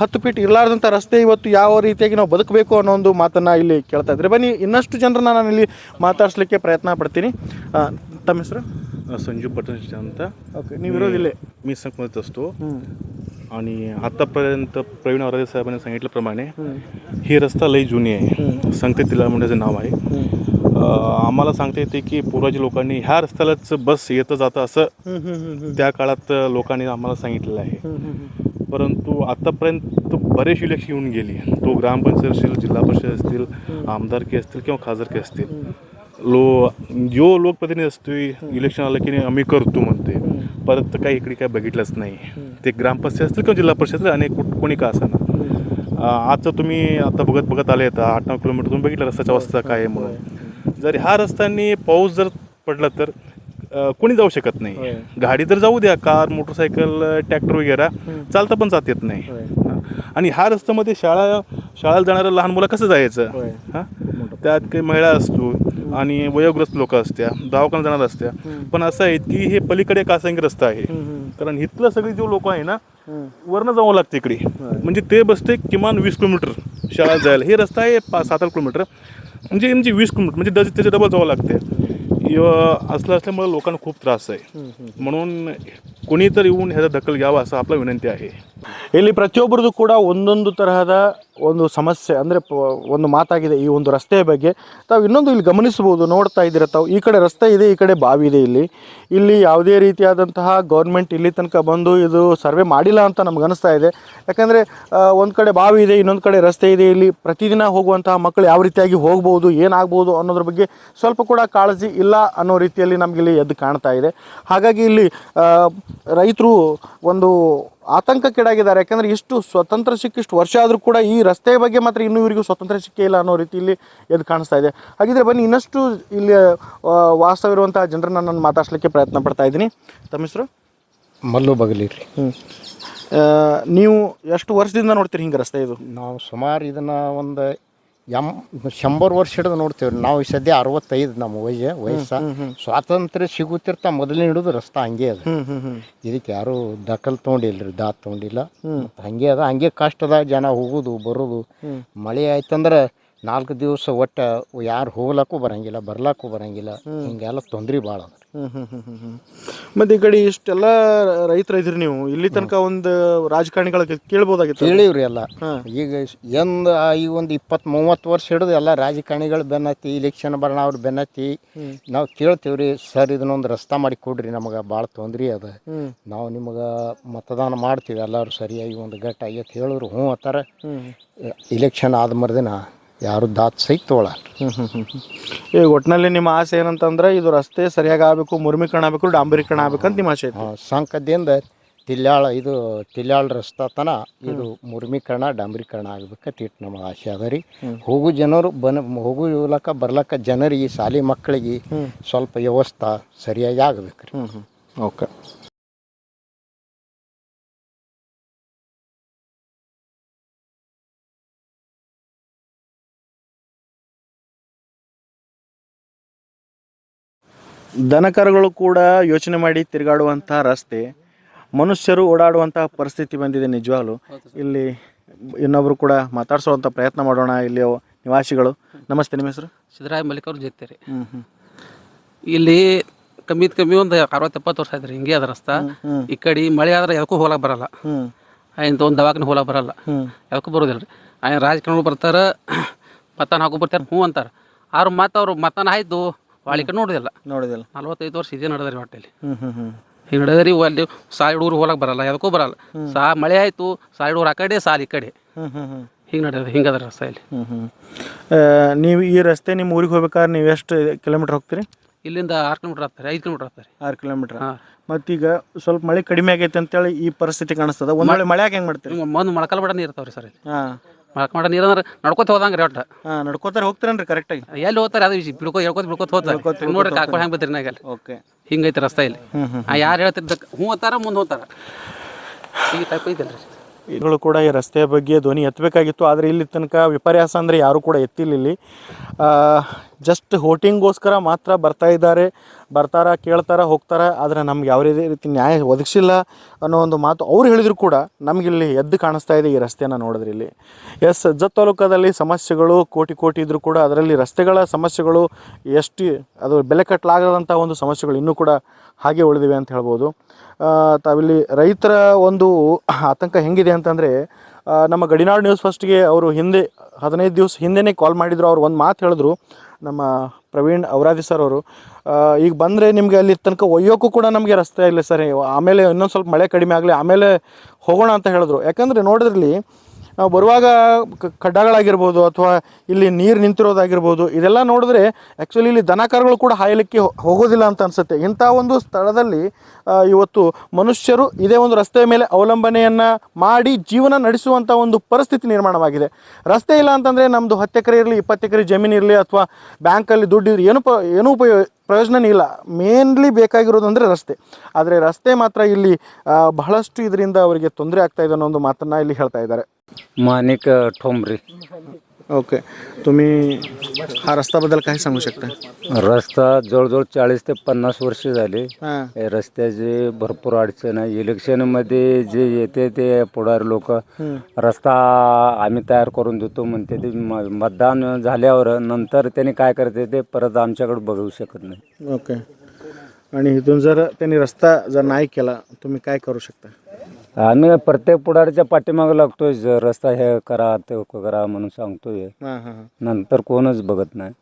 Speaker 4: 10 ಫೀಟ್ ಇರಲಾರ್ದಂಥ ರಸ್ತೆ ಇವತ್ತು ಯಾವ ರೀತಿಯಾಗಿ ನಾವು ಬದುಕಬೇಕು ಅನ್ನೋ ಒಂದು ಮಾತನ್ನು ಇಲ್ಲಿ ಕೇಳ್ತಾ ಇದ್ದಾರೆ. ಬನ್ನಿ ಇನ್ನಷ್ಟು ಜನರನ್ನ ನಾನು ಇಲ್ಲಿ ಮಾತಾಡಿಸ್ಲಿಕ್ಕೆ प्रयत्न पडತೀನಿ. तम हेसरू?
Speaker 5: संजू पटणजी ಅಂತ.
Speaker 4: ओके, ನೀವು ಇರೋದಿಲ್ಲ?
Speaker 5: मी संकमध्ये असतो. आणि आतापर्यंत प्रवीण वरादे साहेबांनी सांगितल्याप्रमाणे ही रस्ता लई जुनी आहे. संक तिलाळ म्हणण्याचं नाव आहे. आम्हाला सांगता येते की पूर्वज लोकांनी ह्या रस्त्यालाच बस येतं जातं असं त्या काळात लोकांनी आम्हाला सांगितलेलं आहे. परंतु आतापर्यंत बरेच इलेक्शन येऊन गेली. तो ग्रामपंचायत असतील, जिल्हा परिषद असतील, आमदारकी असतील किंवा खासदारकी असतील, जो लोकप्रतिनिधी असतो इलेक्शन आलं की आम्ही करतो म्हणते, परत काही इकडे काय बघितलंच नाही. ते ग्रामपंचायत असतील किंवा जिल्हा परिषद अनेक कोणी का असाना. आजचं तुम्ही आता बघत आले आता 8-9 किलोमीटर तुम्ही बघितलं रस्त्याच्या अवस्था काय आहे म्हणून. जर ह्या रस्त्यांनी पाऊस जर पडला तर कोणी जाऊ शकत नाही. गाडी तर जाऊ द्या, कार, मोटरसायकल, ट्रॅक्टर वगैरे चालता पण जात येत नाही. आणि ह्या रस्त्यामध्ये शाळेला जाणारं लहान मुलं कसं जायचं? हां, त्यात काही महिला असतो आणि वयोग्रस्त लोक असत्या, दवाखान्यात जाणार असत्या. पण असं आहे की हे पलीकडे कासांगी रस्ता आहे, कारण इथलं सगळी जो लोक आहे ना वरनं जावं लागतं इकडे. म्हणजे ते बसते किमान 20 किलोमीटर शाळेत जायला. हे रस्ता आहे 7-8 किलोमीटर, म्हणजे 20 किलोमीटर म्हणजे त्याच्या डबल जावं लागते. असलं असल्यामुळे लोकांना खूप त्रास आहे. म्हणून कोणी तर येऊन ह्याचा दखल घ्यावा असं आपला विनंती आहे.
Speaker 4: ಇಲ್ಲಿ ಪ್ರತಿಯೊಬ್ಬರದು ಕೂಡ ಒಂದೊಂದು ತರಹದ ಒಂದು ಸಮಸ್ಯೆ ಅಂದರೆ ಒಂದು ಮಾತಾಗಿದೆ ಈ ಒಂದು ರಸ್ತೆಯ ಬಗ್ಗೆ. ತಾವು ಇನ್ನೊಂದು ಇಲ್ಲಿ ಗಮನಿಸಬಹುದು, ನೋಡ್ತಾ ಇದ್ದೀರ ತಾವು, ಈ ಕಡೆ ರಸ್ತೆ ಇದೆ, ಈ ಕಡೆ ಬಾವಿ ಇದೆ. ಇಲ್ಲಿ ಯಾವುದೇ ರೀತಿಯಾದಂತಹ ಗೌರ್ಮೆಂಟ್ ಇಲ್ಲಿ ತನಕ ಬಂದು ಇದು ಸರ್ವೆ ಮಾಡಿಲ್ಲ ಅಂತ ನಮ್ಗೆ ಅನಿಸ್ತಾ ಇದೆ. ಯಾಕಂದರೆ ಒಂದು ಕಡೆ ಬಾವಿ ಇದೆ, ಇನ್ನೊಂದು ಕಡೆ ರಸ್ತೆ ಇದೆ. ಇಲ್ಲಿ ಪ್ರತಿದಿನ ಹೋಗುವಂತಹ ಮಕ್ಕಳು ಯಾವ ರೀತಿಯಾಗಿ ಹೋಗ್ಬೋದು, ಏನಾಗ್ಬೋದು ಅನ್ನೋದ್ರ ಬಗ್ಗೆ ಸ್ವಲ್ಪ ಕೂಡ ಕಾಳಜಿ ಇಲ್ಲ ಅನ್ನೋ ರೀತಿಯಲ್ಲಿ ನಮಗಿಲ್ಲಿ ಎದ್ದು ಕಾಣ್ತಾ ಇದೆ. ಹಾಗಾಗಿ ಇಲ್ಲಿ ರೈತರು ಒಂದು ಆತಂಕಕ್ಕೀಡಾಗಿದ್ದಾರೆ. ಯಾಕಂದರೆ ಇಷ್ಟು ಸ್ವತಂತ್ರ ಸಿಕ್ಕಿಷ್ಟು ವರ್ಷ ಆದರೂ ಕೂಡ ಈ ರಸ್ತೆಯ ಬಗ್ಗೆ ಮಾತ್ರ ಇನ್ನೂ ಇವರಿಗೂ ಸ್ವತಂತ್ರ ಸಿಕ್ಕಿಲ್ಲ ಅನ್ನೋ ರೀತಿಯಲ್ಲಿ ಎದ್ದು ಕಾಣಿಸ್ತಾ ಇದೆ. ಹಾಗಿದ್ರೆ ಬನ್ನಿ ಇನ್ನಷ್ಟು ಇಲ್ಲಿ ವಾಸವಿರುವಂಥ ಜನರನ್ನ ನಾನು ಮಾತಾಡ್ಸಲಿಕ್ಕೆ ಪ್ರಯತ್ನ ಪಡ್ತಾ ಇದ್ದೀನಿ. ತಮ್ಮ ಹೆಸರು?
Speaker 6: ಮಲ್ಲು ಬಗಲಿರಿ.
Speaker 4: ನೀವು ಎಷ್ಟು ವರ್ಷದಿಂದ ನೋಡ್ತೀರಿ ಹಿಂಗೆ ರಸ್ತೆ ಇದು?
Speaker 6: ನಾವು ಸುಮಾರು ಇದನ್ನು ಒಂದು 100 ವರ್ಷ ಹಿಡಿದು ನೋಡ್ತೇವೆ ನಾವು. ಈ ಸದ್ಯ 65 ನಮ್ಮ ವಯಸ್ಸು. ಸ್ವಾತಂತ್ರ್ಯ ಸಿಗುತ್ತಿರ್ತಾ ಮೊದಲನೇ ಹಿಡಿದು ರಸ್ತೆ ಹಂಗೆ ಅದ. ಇದಕ್ಕೆ ಯಾರು ದಖಲ್ ತೊಗೊಂಡಿಲ್ಲ, ದಾತ್ ತೊಗೊಂಡಿಲ್ಲ. ಹಂಗೆ ಅದ, ಹಂಗೆ ಕಷ್ಟದ ಜನ ಹೋಗೋದು ಬರೋದು. ಮಳೆ ಆಯ್ತಂದ್ರೆ 4 ದಿವಸ ಒಟ್ಟು ಯಾರು ಹೋಗ್ಲಕ್ಕೂ ಬರಂಗಿಲ್ಲ, ಬರ್ಲಕ್ಕೂ ಬರಂಗಿಲ್ಲ. ಹಿಂಗೆಲ್ಲ ತೊಂದ್ರೆ ಭಾಳ ಅದ.
Speaker 4: ಮತ್ತು ಈ ಕಡೆ ಇಷ್ಟೆಲ್ಲ ರೈತರು ಇದ್ರಿ ನೀವು, ಇಲ್ಲಿ ತನಕ ಒಂದು ರಾಜಕಾರಣಿಗಳ ಕೇಳ್ಬೋದಾಗಿತ್ತು?
Speaker 6: ಕೇಳಿವ್ರಿ ಎಲ್ಲ. ಈಗ ಈ ಒಂದು 20-30 ವರ್ಷ ಹಿಡಿದು ಎಲ್ಲ ರಾಜಕಾರಣಿಗಳು ಬೆನ್ನತ್ತಿ, ಇಲೆಕ್ಷನ್ ಬರೋಣ ಅವ್ರು ಬೆನ್ನತ್ತಿ ನಾವು ಕೇಳ್ತೀವ್ರಿ, ಸರ್ ಇದನ್ನೊಂದು ರಸ್ತೆ ಮಾಡಿ ಕೊಡ್ರಿ, ನಮಗೆ ಭಾಳ ತೊಂದ್ರೆ ಅದ, ನಾವು ನಿಮಗೆ ಮತದಾನ ಮಾಡ್ತೀವಿ ಎಲ್ಲರೂ ಸರಿಯಾಗಿ ಒಂದು ಗಟ್ಟ ಆಗೈತೆ ಹೇಳಿದ್ರು ಹ್ಞೂ ಅಂತಾರೆ. ಇಲೆಕ್ಷನ್ ಆದ ಮರುದಿನ ಯಾರು ದಾತ್ ಸಹಿತ ತೊಗೊಳ.
Speaker 4: ಈಗ ಒಟ್ಟಿನಲ್ಲಿ ನಿಮ್ಮ ಆಸೆ ಏನಂತಂದ್ರೆ ಇದು ರಸ್ತೆ ಸರಿಯಾಗಿ ಆಗಬೇಕು, ಮುರ್ಮೀಕರಣ ಆಗಬೇಕು, ಡಾಂಬರೀಕರಣ ಆಗ್ಬೇಕಂತ ನಿಮ್ಮ ಆಸೆ ಐತೆ?
Speaker 6: ಸಂಕದಿಂದ ತಿಲ್ಯಾಳ ರಸ್ತಾ ತನ ಇದು ಮುರ್ಮೀಕರಣ ಡಾಂಬರೀಕರಣ ಆಗ್ಬೇಕಂತ ಇಟ್ಟು ನಮಗೆ ಆಸೆ ಅದ ರೀ. ಹೋಗು ಜನರು ಹೋಗ್ಲಕ್ಕ ಬರ್ಲಕ್ಕ ಜನರಿಗೆ, ಶಾಲೆ ಮಕ್ಕಳಿಗೆ ಸ್ವಲ್ಪ ವ್ಯವಸ್ಥೆ ಸರಿಯಾಗಿ ಆಗ್ಬೇಕು ರೀ.
Speaker 4: ಓಕೆ. ದನಕರುಗಳು ಕೂಡ ಯೋಚನೆ ಮಾಡಿ ತಿರುಗಾಡುವಂಥ ರಸ್ತೆ, ಮನುಷ್ಯರು ಓಡಾಡುವಂಥ ಪರಿಸ್ಥಿತಿ ಬಂದಿದೆ ನಿಜವಾಗ್ಲೂ. ಇಲ್ಲಿ ಇನ್ನೊಬ್ಬರು ಕೂಡ ಮಾತಾಡ್ಸೋವಂಥ ಪ್ರಯತ್ನ ಮಾಡೋಣ. ಇಲ್ಲಿ ನಿವಾಸಿಗಳು. ನಮಸ್ತೆ, ನಿಮ್ಮ ಹೆಸರು?
Speaker 7: ಸಿದ್ದರಾಯ ಮಲ್ಲಿಕವ್ರು ಜೊತೆ ರೀ. ಇಲ್ಲಿ ಕಮ್ಮಿ ಒಂದು 60-70 ವರ್ಷ ಆಯ್ತು ರೀ ಹಿಂಗೆ ಅದ ರಸ್ತೆ. ಈ ಕಡೆ ಮಳೆ ಆದ್ರೆ ಯಾಕೂ ಹೋಗಕ್ಕೆ ಬರಲ್ಲ, ಇಂಥ ಒಂದು ದವಾಖಾನೆ ಹೋಗಕ್ಕೆ ಬರಲ್ಲ, ಯಾಕೂ ಬರೋದಿಲ್ಲ ರೀ. ರಾಜಕಾರಣಿಗಳು ಬರ್ತಾರೆ, ಮತದಾನ ಹಾಕೋ ಬರ್ತಾರೆ, ಹ್ಞೂ ಅಂತಾರೆ. ಅವ್ರು ಅವ್ರು ಮತದಾನ ಆಯ್ತು ವಾಳಿ ಕಡೆ ನೋಡೋದಿಲ್ಲ. 45 ವರ್ಷ ಇದೇ ನಡೆದ್ರಿ ಹೊಟ್ಟೆಲಿ. ಹಿಂಗೆ ನಡೆದ್ರಿ. ಅಲ್ಲಿ ಸಾಲಿ ಹುಡುಗರು ಹೋಗಕ್ಕೆ ಬರಲ್ಲ, ಯಾಕೂ ಬರಲ್ಲ. ಮಳೆ ಆಯಿತು, ಸಾಲಿ ಹುಡುಗರು ಆ ಕಡೆ, ಸಾಲಿ ಈ ಕಡೆ, ಹಿಂಗೆ ನಡೆದ. ಹಿಂಗದ ರಸ್ತೆಯಲ್ಲಿ.
Speaker 4: ನೀವು ಈ ರಸ್ತೆ ನಿಮ್ಮ ಊರಿಗೆ ಹೋಗ್ಬೇಕಾದ್ರೆ ನೀವು ಎಷ್ಟು ಕಿಲೋಮೀಟ್ರ್ ಹೋಗ್ತೀರಿ?
Speaker 7: ಇಲ್ಲಿಂದ 6 ಕಿಲೋಮೀಟ್ರ್ ಆಗ್ತಾರೆ, 5 ಕಿಲೋಮೀಟ್ರ್ ಆಗ್ತಾರೆ.
Speaker 4: 6 ಕಿಲೋಮೀಟ್ರ್. ಮತ್ತೀಗ ಸ್ವಲ್ಪ ಮಳೆ ಕಡಿಮೆ ಆಗೈತೆ ಅಂತೇಳಿ ಈ ಪರಿಸ್ಥಿತಿ ಕಾಣಿಸ್ತದ. ಒಂದು ವೇಳೆ ಮಳೆ ಹೆಂಗೆ ಮಾಡ್ತೀರಿ?
Speaker 7: ಒಂದು ಮೊಳಕಾಲು ಬಡ ನೀರು ಇರ್ತಾವೆ ರೀ ಸರ್ ಇಲ್ಲಿ. ಮೊಳಕಾಲು ನೀರು ಅಂದ್ರೆ ನಡ್ಕೋತ ಹೋದಂಗೆ ರೀ ಒಟ್ಟು.
Speaker 4: ನಡ್ಕೋತಾರೆ ಹೋಗ್ತಾರೇನ್ರಿ ಕರೆಕ್ಟಾಗಿ?
Speaker 7: ಎಲ್ಲಿ ಹೋಗ್ತಾರೆ ಅದು ಹೇಳ್ಕೊತ ಹೋಗ್ತಾರೆ ನೋಡ್ರಿ. ಕಾಕೊಂಡು ಹೆಂಗೆ ಬತ್ತೀರಿ ನಾಗಲ್ಲಿ.
Speaker 4: ಓಕೆ.
Speaker 7: ಹಿಂಗೈತೆ ರಸ್ತೆ ಇಲ್ಲಿ. ಯಾರು ಹೇಳ್ತಿದ್ದ ಹ್ಞೂ ಅಂತಾರ ಮುಂದೆ ಹೋಗ್ತಾರೆ. ಈ ಟೈಪ್ ಐತಲ್ಲ ರೀ.
Speaker 4: ಇವುಗಳು ಕೂಡ ಈ ರಸ್ತೆಯ ಬಗ್ಗೆ ಧ್ವನಿ ಎತ್ತಬೇಕಾಗಿತ್ತು, ಆದರೆ ಇಲ್ಲಿ ತನಕ ವಿಪರ್ಯಾಸ ಅಂದರೆ ಯಾರೂ ಕೂಡ ಎತ್ತಿಲ್ಲ. ಇಲ್ಲಿ ಜಸ್ಟ್ ವೋಟಿಂಗ್ಗೋಸ್ಕರ ಮಾತ್ರ ಬರ್ತಾರ ಕೇಳ್ತಾರ ಹೋಗ್ತಾರ. ಆದರೆ ನಮ್ಗೆ ಯಾವುದೇ ರೀತಿ ನ್ಯಾಯ ಒದಗಿಸಿಲ್ಲ ಅನ್ನೋ ಒಂದು ಮಾತು ಅವ್ರು ಹೇಳಿದ್ರು ಕೂಡ ನಮಗಿಲ್ಲಿ ಎದ್ದು ಕಾಣಿಸ್ತಾ ಇದೆ ಈ ರಸ್ತೆಯನ್ನು ನೋಡಿದ್ರೆ. ಇಲ್ಲಿ ಜತ್ ತಾಲೂಕದಲ್ಲಿ ಸಮಸ್ಯೆಗಳು ಕೋಟಿ ಇದ್ದರೂ ಕೂಡ ಅದರಲ್ಲಿ ರಸ್ತೆಗಳ ಸಮಸ್ಯೆಗಳು ಎಷ್ಟು ಅದು ಬೆಲೆ ಕಟ್ಟಲಾಗದಂಥ ಒಂದು ಸಮಸ್ಯೆಗಳು ಇನ್ನೂ ಕೂಡ ಹಾಗೆ ಉಳಿದಿವೆ ಅಂತ ಹೇಳ್ಬೋದು. ತಾವಿಲ್ಲಿ ರೈತರ ಒಂದು ಆತಂಕ ಹೆಂಗಿದೆ ಅಂತಂದರೆ, ನಮ್ಮ ಗಡಿನಾಡು ನ್ಯೂಸ್ ಫಸ್ಟ್ಗೆ ಅವರು 15 ದಿವಸ ಹಿಂದೆನೇ ಕಾಲ್ ಮಾಡಿದರು. ಅವ್ರು ಒಂದು ಮಾತು ಹೇಳಿದ್ರು, ನಮ್ಮ ಪ್ರವೀಣ್ ಔರಾದಿ ಸರ್ ಅವರು, ಈಗ ಬಂದರೆ ನಿಮಗೆ ಅಲ್ಲಿ ತನಕ ಒಯ್ಯೋಕ್ಕೂ ಕೂಡ ನಮಗೆ ರಸ್ತೆ ಇಲ್ಲ ಸರ್, ಆಮೇಲೆ ಇನ್ನೊಂದು ಸ್ವಲ್ಪ ಮಳೆ ಕಡಿಮೆ ಆಗಲಿ ಆಮೇಲೆ ಹೋಗೋಣ ಅಂತ ಹೇಳಿದ್ರು. ಯಾಕಂದರೆ ನೋಡಿದ್ರಲ್ಲಿ ನಾವು ಬರುವಾಗ ಖಡ್ಡಗಳಾಗಿರ್ಬೋದು ಅಥವಾ ಇಲ್ಲಿ ನೀರು ನಿಂತಿರೋದಾಗಿರ್ಬೋದು ಇದೆಲ್ಲ ನೋಡಿದ್ರೆ ಆ್ಯಕ್ಚುಲಿ ಇಲ್ಲಿ ದನಕರುಗಳು ಕೂಡ ಹಾಯಲಿಕ್ಕೆ ಹೋಗೋದಿಲ್ಲ ಅಂತ ಅನಿಸುತ್ತೆ. ಇಂಥ ಒಂದು ಸ್ಥಳದಲ್ಲಿ ಇವತ್ತು ಮನುಷ್ಯರು ಇದೇ ಒಂದು ರಸ್ತೆಯ ಮೇಲೆ ಅವಲಂಬನೆಯನ್ನು ಮಾಡಿ ಜೀವನ ನಡೆಸುವಂಥ ಒಂದು ಪರಿಸ್ಥಿತಿ ನಿರ್ಮಾಣವಾಗಿದೆ. ರಸ್ತೆ ಇಲ್ಲ ಅಂತಂದರೆ ನಮ್ಮದು 10 ಎಕರೆ ಇರಲಿ 20 ಎಕರೆ ಜಮೀನು ಇರಲಿ ಅಥವಾ ಬ್ಯಾಂಕಲ್ಲಿ ದುಡ್ಡು ಇರಲಿ ಏನೂ ಪ್ರಯೋಜನ ಇಲ್ಲ. ಮೇನ್ಲಿ ಬೇಕಾಗಿರೋದು ಅಂದರೆ ರಸ್ತೆ. ಆದರೆ ರಸ್ತೆ ಮಾತ್ರ ಇಲ್ಲಿ ಬಹಳಷ್ಟು ಇದರಿಂದ ಅವರಿಗೆ ತೊಂದರೆ ಆಗ್ತಾ ಇದೆ ಅನ್ನೋ ಒಂದು ಮಾತನ್ನು ಇಲ್ಲಿ ಹೇಳ್ತಾ इದ್ದಾರೆ.
Speaker 8: माणिक ठोंबरे.
Speaker 4: ओके, तुम्ही हा रस्त्याबद्दल काय सांगू शकता?
Speaker 8: रस्ता जवळजवळ 40 ते 50 वर्ष झाले.
Speaker 4: हां
Speaker 8: या रस्त्याची भरपूर अडचण आहे. इलेक्शनमध्ये जे येते ते पुढारी लोक रस्ता आम्ही तयार करून देतो म्हणते. ते मतदान झाल्यावर नंतर त्यांनी काय करते ते परत आमच्याकडे बघू शकत नाही.
Speaker 4: ओके, आणि इथून जर त्यांनी रस्ता जर नाही केला तुम्ही काय करू शकता?
Speaker 8: आम्ही प्रत्येक पुढारीच्या पाठीमागे लागतोय. रस्ता हे करा ते करा म्हणून सांगतोय.
Speaker 4: हां हां
Speaker 8: नंतर कोणच बघत नाही.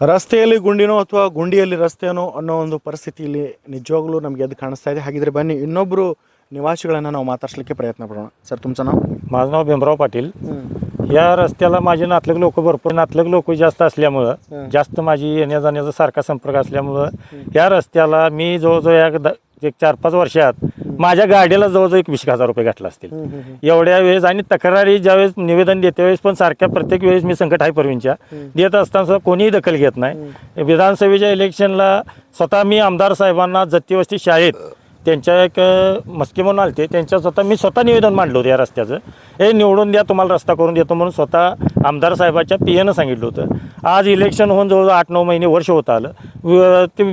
Speaker 4: ರಸ್ತೆಯಲ್ಲಿ ಗುಂಡಿನೋ ಅಥವಾ ಗುಂಡಿಯಲ್ಲಿ ರಸ್ತೆನೋ ಅನ್ನೋ ಒಂದು ಪರಿಸ್ಥಿತಿ ಇಲ್ಲಿ ನಿಜವಾಗ್ಲೂ ನಮಗೆ ಅದು ಕಾಣಿಸ್ತಾ ಇದೆ. ಹಾಗಿದ್ರೆ ಬನ್ನಿ ಇನ್ನೊಬ್ಬರು निवासिಗಳನ್ನು ನಾವು ಮಾತಾಡ್ಸಲಿಕ್ಕೆ ಪ್ರಯತ್ನ ಪಡೋಣ. सर तुमचं नाव?
Speaker 3: माझं नाव भीमराव पाटील. या रस्त्याला माझे नातलग लोक भरपूर लोक जास्त असल्यामुळं जास्त माझी येण्या जाण्याचा सारखा संपर्क असल्यामुळं या रस्त्याला मी जवळजवळ एक 4-5 वर्षात माझ्या गाडीला जवळजवळ 20,000 रुपये घातला असतील. एवढ्या वेळेस आणि तक्रारी ज्यावेळेस निवेदन देते वेळेस पण सारख्या प्रत्येक वेळेस मी संकट हाय परवींच्या देत असताना सुद्धा कोणीही दखल घेत नाही. विधानसभेच्या इलेक्शनला स्वतः मी आमदार साहेबांना जत्तीवस्ती शाळेत त्यांच्या एक मस्की म्हणून आलते त्यांच्या मी स्वतः निवेदन मांडलं होतं या रस्त्याचं. हे निवडून द्या तुम्हाला रस्ता करून देतो म्हणून स्वतः आमदार साहेबाच्या PAनं सांगितलं होतं. आज इलेक्शन होऊन जवळजवळ 8-9 महिने वर्ष होत आलं. ते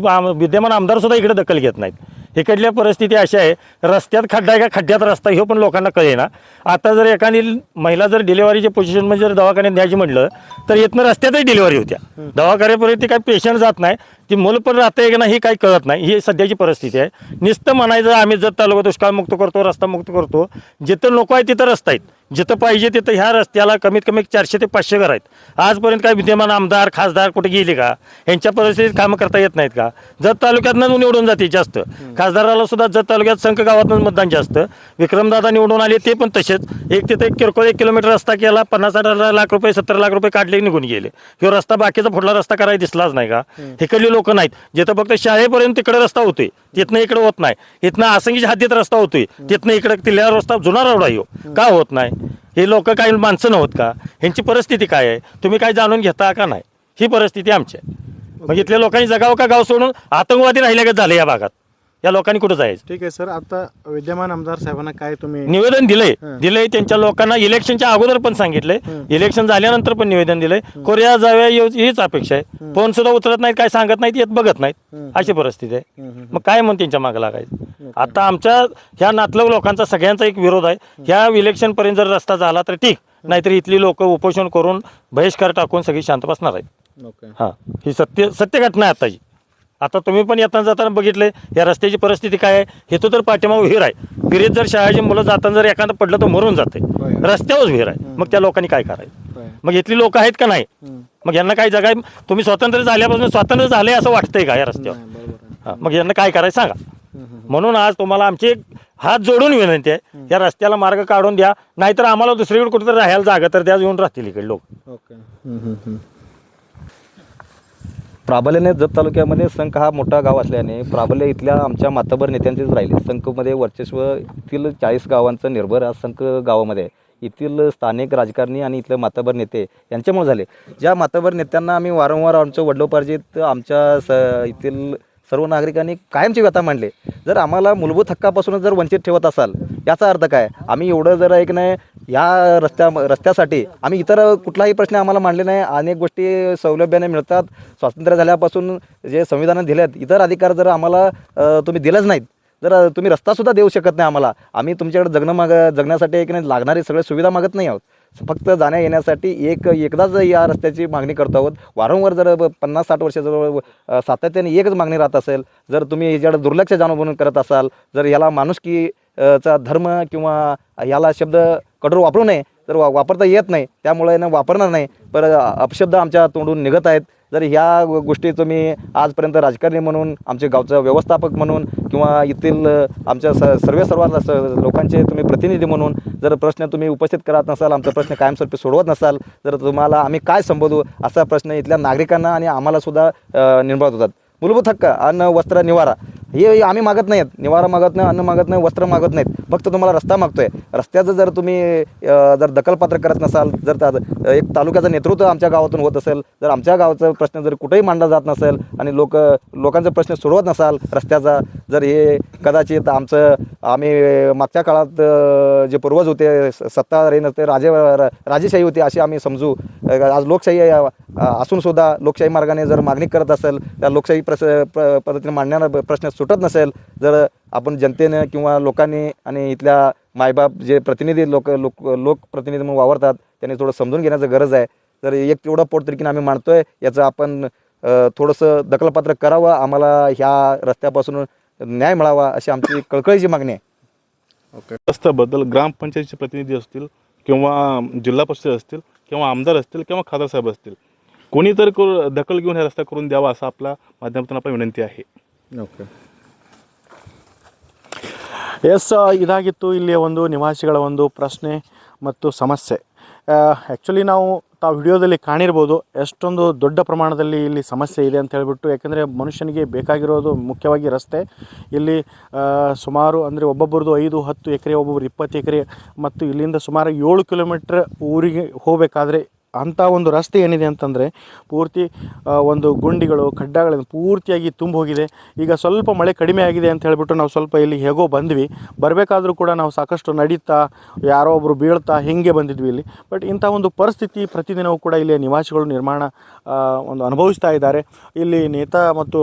Speaker 3: विद्यमान आमदारसुद्धा इकडे दखल घेत नाहीत. इकडल्या परिस्थिती अशा आहे, रस्त्यात खड्डा आहे का खड्ड्यात रस्ता हे पण लोकांना कळेना. आता जर एखादी महिला जर डिलिव्हरीच्या पोझिशनमध्ये जर दवाखान्यात न्यायची म्हटलं तर इथनं रस्त्यातही डिलिव्हरी होत्या. दवाखान्यापर्यंत काही पेशंट जात नाही, ती मुलं पण राहते की नाही ही काही कळत नाही. ही सध्याची परिस्थिती आहे. नुसतं म्हणायचं आम्ही जत तालुका दुष्काळमुक्त करतो, रस्ता मुक्त करतो. जिथं लोक आहेत तिथं रस्ता आहेत, जिथं पाहिजे तिथं ह्या रस्त्याला कमीत कमी 400 ते 500 घर आहेत. आजपर्यंत काय विद्यमान आमदार खासदार कुठे गेले का? यांच्या परिस्थितीत कामं करता येत नाहीत का? जत तालुक्यातनं निवडून जाते जास्त. खासदाराला सुद्धा जत तालुक्यात संख गावातून मतदान जास्त. विक्रमदादा निवडून आले ते पण तसेच. तिथे किरकोळ 1 किलोमीटर रस्ता केला, 50-60 लाख रुपये 70 लाख रुपये काढले निघून गेले. ह्यो रस्ता बाकीचा पुढला रस्ता करायला दिसलाच नाही का? इकडली लोक नाहीत. जिथं फक्त शाळेपर्यंत तिकडे रस्ता होतोय तिथनं इकडे होत नाही. इथनं आसंगीच्या हद्दीत रस्ता होतोय तिथनं इकडे तिल्ल्यावर रस्ता जुना रोड आहे का होत नाही? हे लोक काही माणसं नव्हत का? ह्यांची परिस्थिती काय आहे तुम्ही काय जाणून घेता का नाही? ही परिस्थिती आमची आहे. मग इथल्या लोकांनी जगावं का गाव सोडून आतंकवादी राहिल्यागत झाले या भागात? या लोकांनी कुठं जायचं?
Speaker 4: ठीक आहे सर, आता विद्यमान आमदार साहेबांना काय तुम्ही
Speaker 3: निवेदन दिलंय त्यांच्या लोकांना इलेक्शनच्या अगोदर पण सांगितलंय, इलेक्शन झाल्यानंतर पण निवेदन दिलंय. कोरिया जाव्या हीच अपेक्षा आहे. फोन सुद्धा उचलत नाहीत, काय सांगत नाहीत, येत बघत नाहीत. अशी परिस्थिती आहे. मग काय म्हणून त्यांच्या मागे लागायचं? आता आमच्या ह्या नातलग लोकांचा सगळ्यांचा एक विरोध आहे. ह्या इलेक्शन पर्यंत जर रस्ता झाला तर ठीक, नाहीतर इथली लोक उपोषण करून बहिष्कार टाकून सगळी शांत बसणार आहेत.
Speaker 4: ओके
Speaker 3: हां, ही सत्य घटना आहे आताची. आता तुम्ही पण येताना जाताना बघितले या रस्त्याची परिस्थिती काय आहे. हेतू तर पाठीमागं विहीर आहे. विहिरीत जर शाळेची मुलं जाताना जर एखादं पडलं तर मरून जाते. रस्त्यावरच विहीर आहे. मग त्या लोकांनी काय करायचं? मग इथली लोक आहेत का नाही? मग यांना काय जगाय तुम्ही स्वातंत्र्य झाल्यापासून स्वातंत्र्य झाले असं वाटतंय का या रस्त्यावर? हां, मग यांना काय करायचं सांगा. म्हणून आज तुम्हाला आमची हात जोडून विनंती आहे, या रस्त्याला मार्ग काढून द्या, नाहीतर आम्हाला दुसरीकडे कुठेतरी राहायला जागा तर द्या, येऊन राहतील इकडे लोक.
Speaker 4: ओके.
Speaker 2: प्राबल्याने जत तालुक्यामध्ये संख हा मोठा गाव असल्याने प्राबल्य इथल्या आमच्या मातबर नेत्यांचेच राहिले. संखमध्ये वर्चस्व येथील 40 गावांचं निर्भर आज संख गावामध्ये येथील स्थानिक राजकारणी आणि इथले मातबर नेते यांच्यामुळे झाले. ज्या मातबर नेत्यांना आम्ही वारंवार आमचं वडिलोपार्जित आमच्या येथील सर्व नागरिकांनी कायमची व्यथा मांडले. जर आम्हाला मूलभूत हक्कापासूनच जर वंचित ठेवत असाल याचा अर्थ काय? आम्ही एवढं जर एक नाही या रस्त्यासाठी आम्ही इतर कुठलाही प्रश्न आम्हाला मांडले नाही. अनेक गोष्टी सौलभ्याने मिळतात. स्वातंत्र्य झाल्यापासून जे संविधानात दिलेत इतर अधिकार जर आम्हाला तुम्ही दिलंच नाहीत, जर तुम्ही रस्तासुद्धा देऊ शकत नाही आम्हाला, आम्ही तुमच्याकडे जगण्यासाठी एक नाही लागणारी सगळ्या सुविधा मागत नाही आहोत. फक्त जाण्या येण्यासाठी एकदाच या रस्त्याची मागणी करतो आहोत. वारंवार जर 50-60 वर्षाजवळ सातत्याने एकच मागणी राहत असेल, जर तुम्ही याच्याकडे दुर्लक्ष जाणून करत असाल, जर याला माणुसकी चा धर्म किंवा याला शब्द कठोर वापरू नये, तर वापरता येत नाही, त्यामुळे वापरणार नाही, पण अपशब्द आमच्या तोंडून निघत आहेत. जर ह्या गोष्टी तुम्ही आजपर्यंत राजकारणी म्हणून, आमचे गावचं व्यवस्थापक म्हणून किंवा येथील आमच्या सर्व लोकांचे तुम्ही प्रतिनिधी म्हणून जर प्रश्न तुम्ही उपस्थित करत नसाल, आमचा प्रश्न कायमस्वरूपी सोडवत नसाल, तर तुम्हाला आम्ही काय संबोधू असा प्रश्न इथल्या नागरिकांना आणि आम्हालासुद्धा निर्माण होतात. मूलभूत हक्क अन्न, वस्त्र, निवारा हे आम्ही मागत नाहीत. निवारा मागत नाही, अन्न मागत नाही, वस्त्र मागत नाहीत, फक्त तुम्हाला रस्ता मागतोय. रस्त्याचं जर तुम्ही जर दखलपात्र करत नसाल, जर एक तालुक्याचं नेतृत्व आमच्या गावातून होत असेल, जर आमच्या गावाचा प्रश्न जर कुठेही मांडला जात नसेल आणि लोकांचा प्रश्न सोडवत नसाल रस्त्याचा, जर हे कदाचित आम्ही मागच्या काळात जे पूर्वज होते, सत्ताधारी नसते, राजेशाही होती अशी आम्ही समजू. आज लोकशाही असूनसुद्धा लोकशाही मार्गाने जर मागणी करत असेल, त्या लोकशाही पद्धतीने मांडणारा प्रश्न सुटत नसेल, जर आपण जनतेनं किंवा लोकांनी आणि इथल्या मायबाप जे प्रतिनिधी लोकप्रतिनिधी म्हणून वावरतात त्यांनी थोडं समजून घेण्याचं गरज आहे. तर एक तेवढं पोटतिरीकीनं आम्ही मांडतोय, याचं आपण थोडंसं दखलपात्र करावं, आम्हाला ह्या रस्त्यापासून न्याय मिळावा अशी आमची कळकळीची मागणी आहे.
Speaker 5: ओके. रस्त्याबद्दल ग्रामपंचायतीचे प्रतिनिधी असतील किंवा जिल्हा परिषद असतील किंवा आमदार असतील किंवा खासदार साहेब असतील, कोणीतरी दखल घेऊन हा रस्ता करून द्यावा असं आपल्या माध्यमातून आपली विनंती आहे.
Speaker 4: ಓಕೆ ಎಸ್, ಇದಾಗಿತ್ತು ಇಲ್ಲಿಯ ಒಂದು ನಿವಾಸಿಗಳ ಒಂದು ಪ್ರಶ್ನೆ ಮತ್ತು ಸಮಸ್ಯೆ. ಆ್ಯಕ್ಚುಲಿ ತಾವು ವಿಡಿಯೋದಲ್ಲಿ ಕಾಣಿರ್ಬೋದು ಎಷ್ಟೊಂದು ದೊಡ್ಡ ಪ್ರಮಾಣದಲ್ಲಿ ಇಲ್ಲಿ ಸಮಸ್ಯೆ ಇದೆ ಅಂತ ಹೇಳಿಬಿಟ್ಟು. ಯಾಕೆಂದರೆ ಮನುಷ್ಯನಿಗೆ ಬೇಕಾಗಿರೋದು ಮುಖ್ಯವಾಗಿ ರಸ್ತೆ. ಇಲ್ಲಿ ಸುಮಾರು ಅಂದರೆ ಒಬ್ಬೊಬ್ಬರದು 5-10 ಎಕರೆ, ಒಬ್ಬೊಬ್ರು 20 ಎಕರೆ, ಮತ್ತು ಇಲ್ಲಿಂದ ಸುಮಾರು 7 ಕಿಲೋಮೀಟ್ರ್ ಊರಿಗೆ ಹೋಗಬೇಕಾದ್ರೆ ಅಂಥ ಒಂದು ರಸ್ತೆ ಏನಿದೆ ಅಂತಂದರೆ ಪೂರ್ತಿ ಒಂದು ಗುಂಡಿಗಳು, ಖಡ್ಡಗಳನ್ನು ಪೂರ್ತಿಯಾಗಿ ತುಂಬ ಹೋಗಿದೆ. ಈಗ ಸ್ವಲ್ಪ ಮಳೆ ಕಡಿಮೆ ಆಗಿದೆ ಅಂತ ಹೇಳಿಬಿಟ್ಟು ನಾವು ಸ್ವಲ್ಪ ಇಲ್ಲಿ ಹೇಗೋ ಬಂದ್ವಿ. ಬರಬೇಕಾದ್ರೂ ಕೂಡ ನಾವು ಸಾಕಷ್ಟು ನಡೀತಾ, ಯಾರೋ ಒಬ್ಬರು ಬೀಳ್ತಾ ಹೀಗೆ ಬಂದಿದ್ವಿ ಇಲ್ಲಿ. ಬಟ್ ಇಂಥ ಒಂದು ಪರಿಸ್ಥಿತಿ ಪ್ರತಿದಿನವೂ ಕೂಡ ಇಲ್ಲಿಯ ನಿವಾಸಿಗಳು ಒಂದು ಅನುಭವಿಸ್ತಾ ಇದ್ದಾರೆ. ಇಲ್ಲಿ ನೇತಾ ಮತ್ತು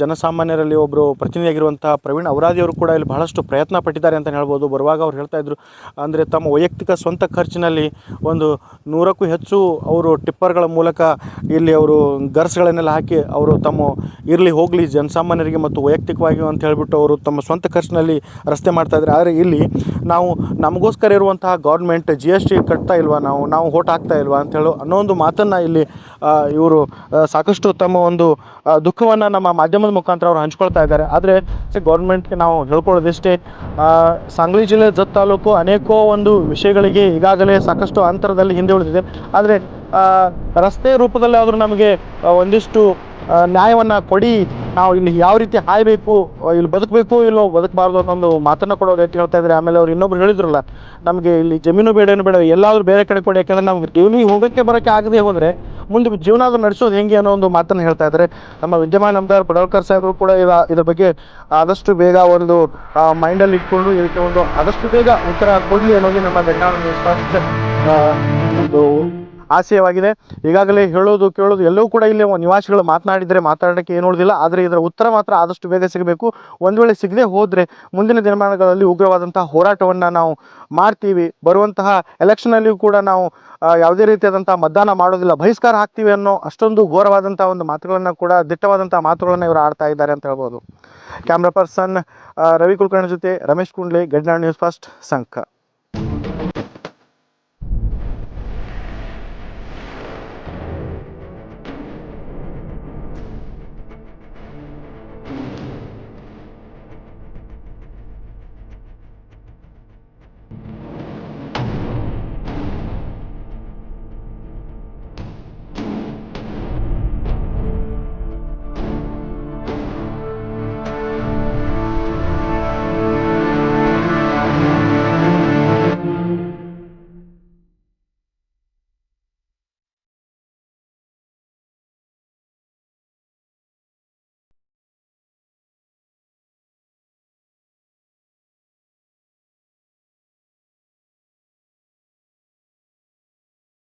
Speaker 4: ಜನಸಾಮಾನ್ಯರಲ್ಲಿ ಒಬ್ಬರು ಪ್ರತಿನಿಧಿಯಾಗಿರುವಂಥ ಪ್ರವೀಣ್ ಅವರಾದಿಯವರು ಕೂಡ ಇಲ್ಲಿ ಬಹಳಷ್ಟು ಪ್ರಯತ್ನ ಪಟ್ಟಿದ್ದಾರೆ ಅಂತ ಹೇಳ್ಬೋದು. ಬರುವಾಗ ಅವ್ರು ಹೇಳ್ತಾಯಿದ್ರು, ಅಂದರೆ ತಮ್ಮ ವೈಯಕ್ತಿಕ ಸ್ವಂತ ಖರ್ಚಿನಲ್ಲಿ ಒಂದು 100ಕ್ಕೂ ಹೆಚ್ಚು ಅವರು ಟಿಪ್ಪರ್ಗಳ ಮೂಲಕ ಇಲ್ಲಿ ಅವರು ಗರ್ಸ್ಗಳನ್ನೆಲ್ಲ ಹಾಕಿ ಅವರು ಇರಲಿ ಹೋಗಲಿ ಜನಸಾಮಾನ್ಯರಿಗೆ ಮತ್ತು ವೈಯಕ್ತಿಕವಾಗಿ ಅಂತ ಹೇಳಿಬಿಟ್ಟು ಅವರು ತಮ್ಮ ಸ್ವಂತ ಖರ್ಚಿನಲ್ಲಿ ರಸ್ತೆ ಮಾಡ್ತಾಯಿದ್ದಾರೆ. ಆದರೆ ಇಲ್ಲಿ ನಮಗೋಸ್ಕರ ಇರುವಂತಹ ಗೌರ್ಮೆಂಟ್ GST ಕಟ್ತಾ ಇಲ್ವಾ, ನಾವು ಓಟ್ ಹಾಕ್ತಾ ಇಲ್ವಾ ಅಂತೇಳೋ ಅನ್ನೋ ಒಂದು ಮಾತನ್ನು ಇಲ್ಲಿ ಇವರು ಸಾಕಷ್ಟು ತಮ್ಮ ಒಂದು ದುಃಖವನ್ನು ನಮ್ಮ ಮಾಧ್ಯಮದ ಮುಖಾಂತರ ಅವರು ಹಂಚ್ಕೊಳ್ತಾ ಇದ್ದಾರೆ. ಆದರೆ ಗೌರ್ಮೆಂಟ್ಗೆ ನಾವು ಹೇಳ್ಕೊಳ್ಳೋದಿಷ್ಟೇ, ಸಾಂಗ್ಲಿ ಜಿಲ್ಲೆ ಜತ್ ತಾಲೂಕು ಅನೇಕೋ ಒಂದು ವಿಷಯಗಳಿಗೆ ಈಗಾಗಲೇ ಸಾಕಷ್ಟು ಅಂತರದಲ್ಲಿ ಹಿಂದೆ ಉಳಿದಿದೆ. ಆದರೆ ರಸ್ತೆ ರೂಪದಲ್ಲಿ ಆದರೂ ನಮಗೆ ಒಂದಿಷ್ಟು ನ್ಯಾಯವನ್ನು ಕೊಡಿ, ನಾವು ಇಲ್ಲಿ ಯಾವ ರೀತಿ ಹಾಯಬೇಕು, ಇಲ್ಲಿ ಬದುಕಬೇಕು ಇಲ್ಲೋ ಬದುಕಬಾರ್ದು ಅನ್ನೊಂದು ಮಾತನ್ನು ಕೊಡೋದು ಅಂತ ಹೇಳ್ತಾ ಇದ್ದಾರೆ. ಆಮೇಲೆ ಅವ್ರು ಇನ್ನೊಬ್ರು ಹೇಳಿದ್ರಲ್ಲ, ನಮಗೆ ಇಲ್ಲಿ ಜಮೀನು ಬೇಡ, ಏನು ಬೇಡ, ಎಲ್ಲಾದರೂ ಬೇರೆ ಕಡೆ ಕೊಡಿ, ಯಾಕೆಂದರೆ ನಮ್ಗೆ ಜೀವನಿಗೆ ಹೋಗೋಕ್ಕೆ ಬರೋಕ್ಕೆ ಆಗದೆ ಹೋದರೆ ಮುಂದೆ ಜೀವನ ಅದು ನಡೆಸೋದು ಹೆಂಗೆ ಅನ್ನೋ ಒಂದು ಮಾತನ್ನು ಹೇಳ್ತಾ ಇದ್ದಾರೆ. ನಮ್ಮ ವಿದ್ಯಮಾನ ನಮ್ದಾರ್ ಪಡೋಲ್ಕರ್ ಸಾಹೇಬರು ಕೂಡ ಇದ್ರ ಬಗ್ಗೆ ಆದಷ್ಟು ಬೇಗ ಒಂದು ಮೈಂಡಲ್ಲಿ ಇಟ್ಕೊಂಡು ಇದಕ್ಕೆ ಒಂದು ಆದಷ್ಟು ಬೇಗ ಉತ್ತರ ಕೊಡಲಿ ಅನ್ನೋದು ನಮ್ಮ ಒಂದು ಆಶಯವಾಗಿದೆ. ಈಗಾಗಲೇ ಹೇಳೋದು ಕೇಳೋದು ಎಲ್ಲವೂ ಕೂಡ ಇಲ್ಲಿ ನಿವಾಸಿಗಳು ಮಾತಾಡೋಕ್ಕೆ ಏನು ಉಳಿದಿಲ್ಲ. ಆದರೆ ಇದರ ಉತ್ತರ ಮಾತ್ರ ಆದಷ್ಟು ಬೇಗ ಸಿಗಬೇಕು. ಒಂದು ವೇಳೆ ಸಿಗದೆ ಹೋದರೆ ಮುಂದಿನ ದಿನಮಾನಗಳಲ್ಲಿ ಉಗ್ರವಾದಂತಹ ಹೋರಾಟವನ್ನು ನಾವು ಮಾಡ್ತೀವಿ. ಬರುವಂತಹ ಎಲೆಕ್ಷನಲ್ಲಿಯೂ ಕೂಡ ನಾವು ಯಾವುದೇ ರೀತಿಯಾದಂಥ ಮತದಾನ ಮಾಡೋದಿಲ್ಲ, ಬಹಿಷ್ಕಾರ ಹಾಕ್ತೀವಿ ಅನ್ನೋ ಅಷ್ಟೊಂದು ಘೋರವಾದಂಥ ಒಂದು ಮಾತುಗಳನ್ನು ಕೂಡ, ದಿಟ್ಟವಾದಂಥ ಮಾತುಗಳನ್ನು ಇವರು ಆಡ್ತಾ ಇದ್ದಾರೆ ಅಂತ ಹೇಳ್ಬೋದು. ಕ್ಯಾಮ್ರಾ ಪರ್ಸನ್ ರವಿ ಕುಲಕರ್ಣಿ ಜೊತೆ ರಮೇಶ್ ಕುಂಡ್ಲೆ, ಗಡಿನಾಡು ನ್ಯೂಸ್ ಫಸ್ಟ್, ಸಂಕ.